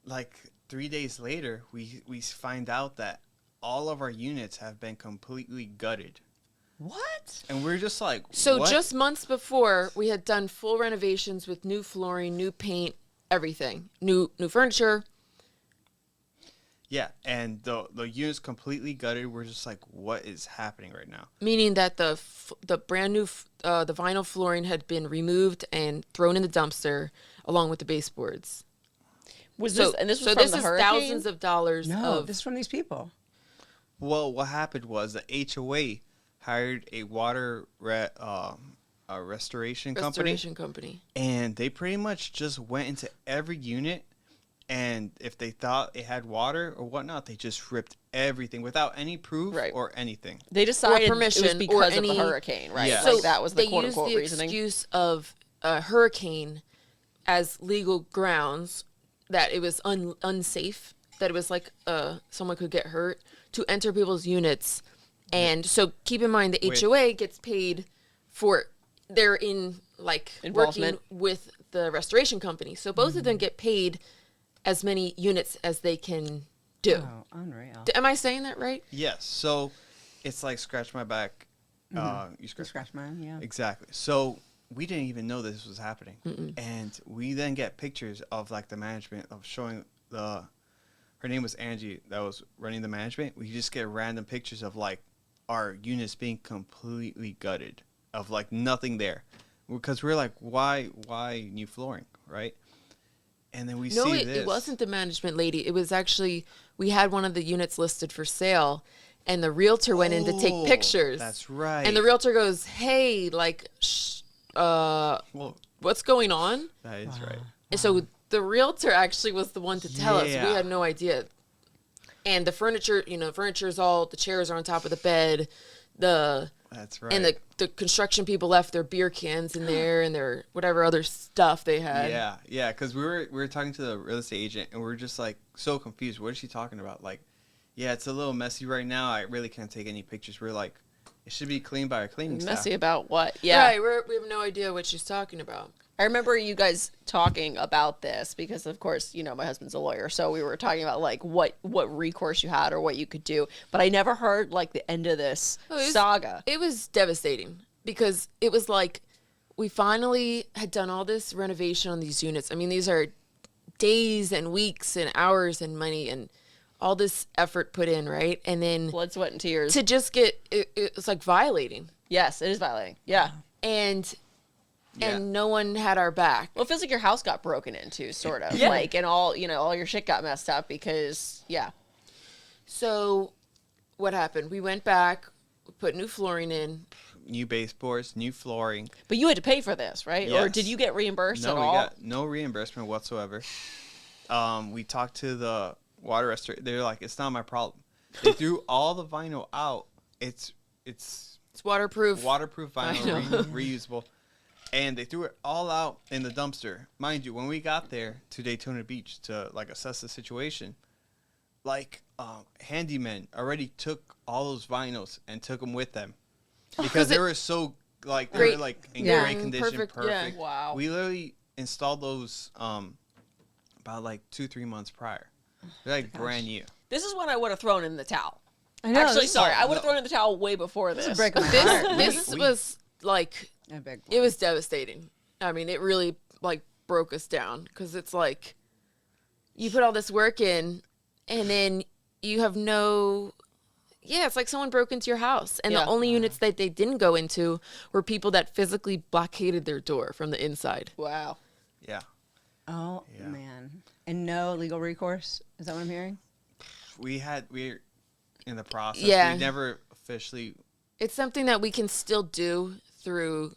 like 3 days later, we find out that all of our units have been completely gutted, What? and we're just like, So what? just months before, we had done full renovations with new flooring, new paint, everything, new furniture. Yeah, and the unit's completely gutted. We're just like, what is happening right now? Meaning that the brand new the vinyl flooring had been removed and thrown in the dumpster along with the baseboards. Was So this and this was so from this the is hurricane? thousands of dollars No, of this is from these people. Well, what happened was the HOA hired a restoration company, and they pretty much just went into every unit, and if they thought it had water or whatnot, they just ripped everything without any proof Right. or anything. They decided permission it was or because of any- the hurricane, right? Yeah. Like So that was the they quote used unquote the reasoning. excuse of a hurricane as legal grounds that it was unsafe, that it was like someone could get hurt to enter people's units. And so keep in mind the Wait. HOA gets paid for they're in like Involvement. working with the restoration company. So both of them get paid as many units as they can do. Oh, unreal. Am I saying that right? Yes, so it's like scratch my back, you You scratch. scratch mine, yeah. Exactly. So we didn't even know this was happening, and we then get pictures of like the management of showing her name was Angie that was running the management. We just get random pictures of like our units being completely gutted, of like nothing there, because we're like, why new flooring, right? And then we No, see this. it wasn't the management lady. It was actually, we had one of the units listed for sale, and the realtor went in to take Oh, pictures. that's right. And the realtor goes, hey, like, Well, what's going on? that is right. And so the realtor actually was the one to tell us. We Yeah. had no idea. And the furniture, furniture's all, the chairs are on top of the bed. That's right. And the construction people left their beer cans in there and their whatever other stuff they had. Yeah, because we were talking to the real estate agent, and we were just like so confused. What is she talking about? Like, yeah, it's a little messy right now. I really can't take any pictures. We're like, it should be cleaned by our cleaning staff. Messy about what? Yeah. Right, we have no idea what she's talking about. I remember you guys talking about this because, of course, my husband's a lawyer, so we were talking about like what recourse you had or what you could do. But I never heard like the end of this saga. It was devastating because it was like we finally had done all this renovation on these units. I mean, these are days and weeks and hours and money and all this effort put in, right? And then Blood, sweat, and tears. to just get it was like violating, Yes, it is violating. Yeah. and Yeah. no one had our back. Well, it feels like your house got broken into, sort of. Yeah. Like, and all your shit got messed up because, yeah. So what happened? We went back, we put new flooring in. New baseboards, new flooring. But you had to pay for this, right? Or Yes. did you get reimbursed No, at we all? got no reimbursement whatsoever. We talked to the water restorator. They're like, it's not my problem. They threw all the vinyl out. It's It's waterproof. waterproof vinyl, reusable. and they threw it all out in the dumpster. Mind you, when we got there to Daytona Beach to like assess the situation, like handymen already took all those vinyls and took them with them because they were so like they were like in great condition, perfect. Yeah. Wow. We literally installed those about like 2-3 months prior. They're like brand new. This is when I would have thrown in the towel. I know. Actually, sorry, I would have thrown in the towel way before this. This break my heart. This was like, A big it was devastating. I mean, it really like broke us down because it's like you put all this work in and then you have it's like someone broke into your house and the only units that they didn't go into were people that physically blockaded their door from the inside. Wow. Yeah. Oh, Yeah. man. And no legal recourse? Is that what I'm hearing? We're in the process. Yeah. We never officially. It's something that we can still do through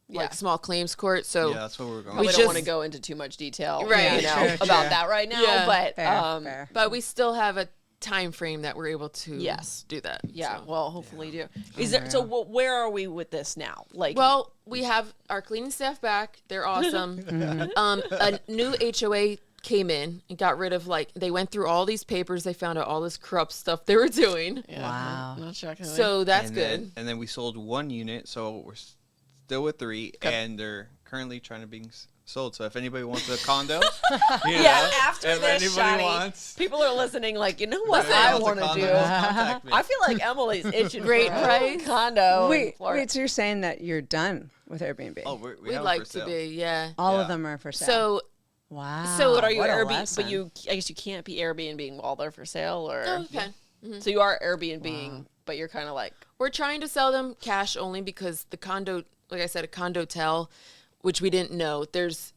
like small claims court. So Yeah, that's what we're going. We with. don't want to go into too much detail, Right. you know, Sure, about sure. that right now. Yeah. But Fair. but we still have a time frame that we're able to do that. yeah, So. well, hopefully do. Is there? So where are we with this now? Like, Well, we have our cleaning staff back. They're awesome. A new HOA came in and got rid of they went through all these papers. They found out all this corrupt stuff they were doing. yeah, Wow. not shockingly. So that's and good. Then we sold one unit, so we're still with 3, and they're currently trying to be sold. So if anybody wants a condo, after if this, anybody Shani, wants, people are listening. Like, you know what if I anybody want wants to a do? condo, just contact me. I feel like Emily's itching Great for a price. condo. in Wait, Florida. so you're saying that you're done with Airbnb? Oh, we We'd have it like for to sale. be, yeah. All Yeah. of them are for sale. So wow. so But are you What a Airbnb? lesson. But I guess you can't be Airbnb while they're for sale, or no, you can. so you are Airbnb, but you're kind of like We're trying to sell them cash only because the condo, like I said, a condotel, which we didn't know, there's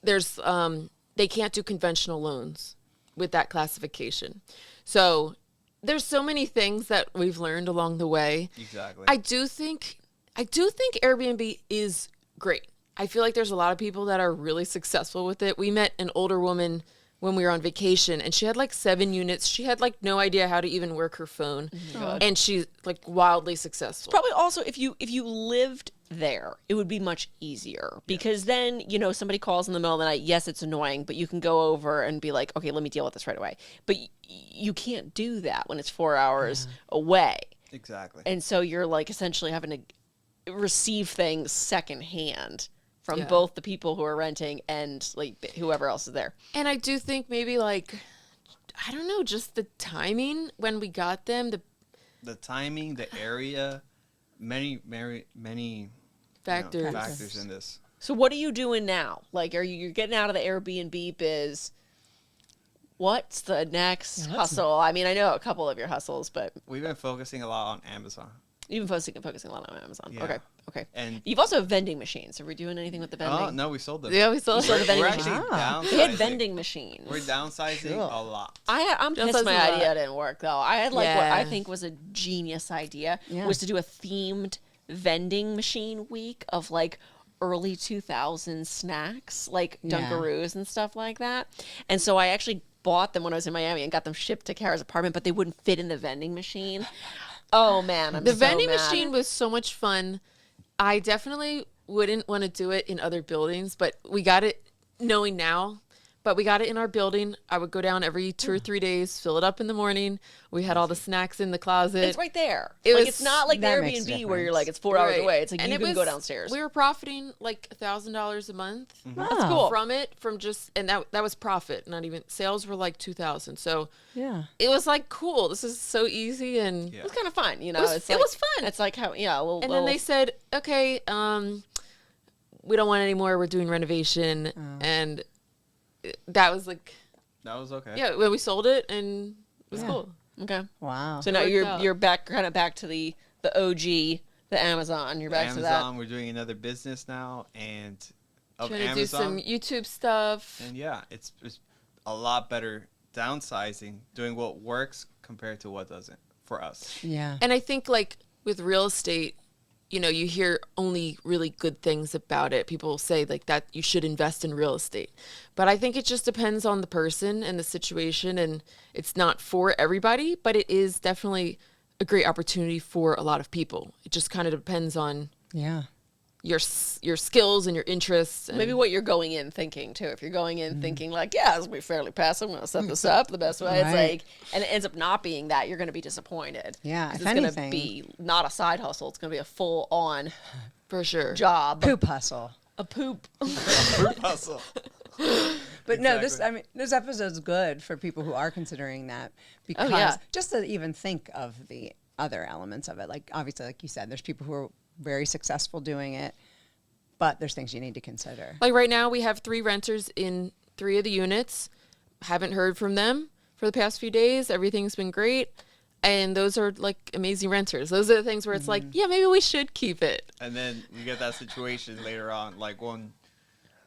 they can't do conventional loans with that classification. So there's so many things that we've learned along the way. Exactly. I do think Airbnb is great. I feel like there's a lot of people that are really successful with it. We met an older woman when we were on vacation and she had like 7 units. She had like no idea how to even work her phone. And she's like wildly successful. probably also if you lived there, it would be much easier because then, you know, somebody calls in the middle of the night. Yes, it's annoying, but you can go over and be like, okay, let me deal with this right away. But you can't do that when it's 4 hours away. Exactly. And so you're like essentially having to receive things secondhand from Yeah. both the people who are renting and like whoever else is there. And I do think maybe like, I don't know, just the timing when we got them, The timing, the area, many factors. factors in this. So what are you doing now? Like, you're getting out of the Airbnb biz? What's the next hustle? I mean, I know a couple of your hustles, but We've been focusing a lot on Amazon. you've been focusing a lot on Amazon. Yeah. Okay. And You've also have vending machines. Are we doing anything with the vending? oh no, we sold them. Yeah, we sold sold the vending We're machine. actually Ah. downsizing. We had vending machines. We're downsizing Cool. a lot. I'm Just pissed as my a lot. idea didn't work though. I had like what Yeah. I think was a genius idea Yeah. was to do a themed vending machine week of like early 2000s snacks, like Yeah. Dunkaroos and stuff like that. And so I actually bought them when I was in Miami and got them shipped to Kara's apartment, but they wouldn't fit in the vending machine. Oh man, I'm The so vending mad. machine was so much fun. I definitely wouldn't want to do it in other buildings, but we got it knowing now. But we got it in our building. I would go down every 2 or 3 days, fill it up in the morning. We had all the snacks in the closet. It's right there. It Like was- it's not like the That makes Airbnb where you're difference. like it's 4 hours Right. away. It's like And you it can go was- downstairs. We were profiting like $1,000 a month. That's cool. From it, from just, and that was profit. Not even sales were like 2,000. So Yeah. it was like cool. This is so easy, and Yeah. It was kind of fun, you know. was- it's it like, was fun. It's like how a little. and then they said, okay, we don't want any more. We're doing renovation, and that was like, That was okay. yeah, when we sold it, and it was Yeah. cool. okay. Wow. So now worked you're out. you're back back to the OG, the Amazon. You're back Amazon, we're doing another business now, and of Trying to Amazon. do some YouTube stuff. And yeah, it's a lot better downsizing, doing what works compared to what doesn't for us. Yeah. And I think like with real estate, you know, you hear only really good things about it. People say like that you should invest in real estate. But I think it just depends on the person and the situation, and it's not for everybody, but it is definitely a great opportunity for a lot of people. It just kind of depends on Yeah. your skills and your interests. And Maybe what you're going in thinking too. If you're going in thinking like, yeah, this will be fairly passive, I'm gonna set this up the best way. It's Right. like, and it ends up not being that, you're gonna be disappointed. Yeah, 'Cause if it's gonna anything- be not a side hustle. It's gonna be a full on for sure. job. Poop hustle. A poop. Group hustle. But no, Exactly. this episode's good for people who are considering that because yeah. just to even think of the other elements of it. Like obviously, like you said, there's people who are very successful doing it, but there's things you need to consider. Like right now, we have 3 renters in 3 of the units. Haven't heard from them for the past few days. Everything's been great. And those are like amazing renters. Those are the things where it's like, yeah, maybe we should keep it. And then you get that situation later on, like one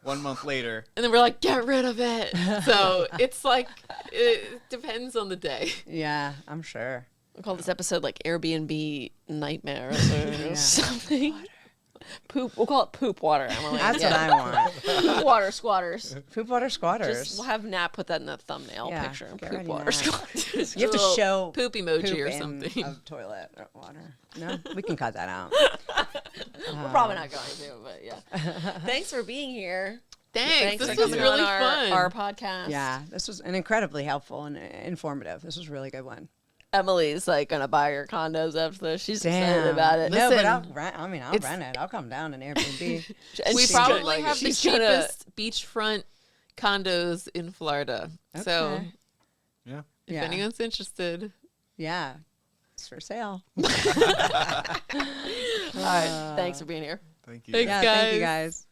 month later. And then we're like, get rid of it. So it's like, it depends on the day. Yeah, I'm sure. We'll call this episode like Airbnb nightmares or something. Poop. We'll call it poop water, Emily. That's what I want. Poop water squatters. Poop water squatters. Just we'll have Nat put that in the thumbnail Yeah, picture. get Poop ready, water Nat. squatters. You have to Little show poop emoji poop or in something. a toilet or water. No, we can cut that out. We're probably not going to, but yeah. Thanks for being here. Thanks. for This was coming really on fun. Our podcast. Yeah, this was an incredibly helpful and informative. This was a really good one. Emily's like gonna buy her condos after this. She's excited Damn. about it. No, but Listen, I'll rent. I mean, I'll it's- rent it. I'll come down and Airbnb. And We she's probably gonna- have the she's gonna- cheapest beachfront condos in Florida. So Okay. Yeah. if Yeah. anyone's interested, Yeah, it's for sale. All right. Thanks for being here. Thank you. Thanks, Yeah, thank you guys. guys.